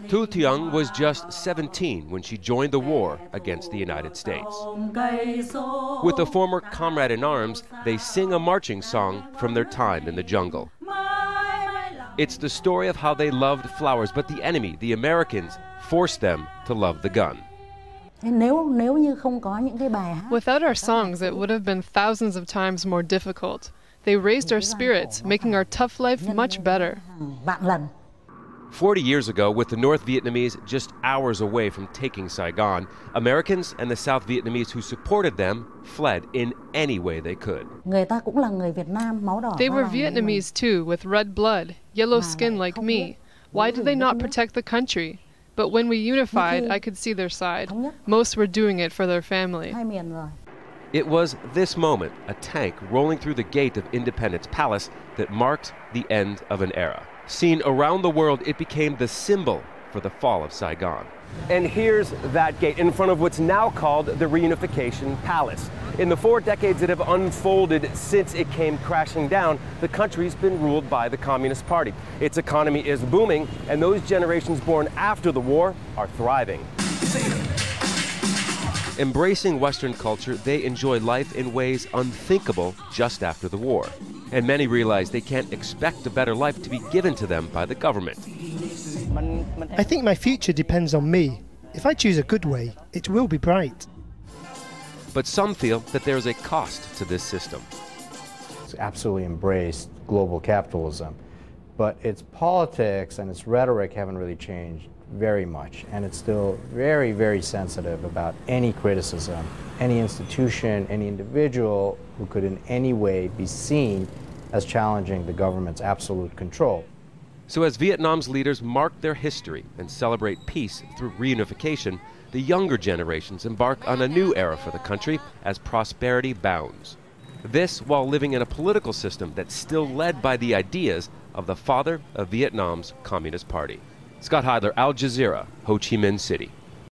Tu Thuong was just 17 when she joined the war against the United States. With a former comrade in arms, they sing a marching song from their time in the jungle. It's the story of how they loved flowers, but the enemy, the Americans, forced them to love the gun. Without our songs, it would have been thousands of times more difficult. They raised our spirits, making our tough life much better. 40 years ago, with the North Vietnamese just hours away from taking Saigon, Americans and the South Vietnamese who supported them fled in any way they could. They were Vietnamese too, with red blood, yellow skin like me. Why did they not protect the country? But when we unified, I could see their side. Most were doing it for their family. It was this moment, a tank rolling through the gate of Independence Palace, that marked the end of an era. Seen around the world, it became the symbol for the fall of Saigon. And here's that gate in front of what's now called the Reunification Palace. In the 4 decades that have unfolded since it came crashing down, the country's been ruled by the Communist Party. Its economy is booming, and those generations born after the war are thriving. Embracing Western culture, they enjoy life in ways unthinkable just after the war. And many realize they can't expect a better life to be given to them by the government. I think my future depends on me. If I choose a good way, it will be bright. But some feel that there's a cost to this system. It's absolutely embraced global capitalism, but its politics and its rhetoric haven't really changed very much, and it's still very, very sensitive about any criticism, any institution, any individual who could in any way be seen as challenging the government's absolute control. So as Vietnam's leaders mark their history and celebrate peace through reunification, the younger generations embark on a new era for the country as prosperity bounds. This while living in a political system that's still led by the ideas of the father of Vietnam's Communist Party. Scott Heidler, Al Jazeera, Ho Chi Minh City.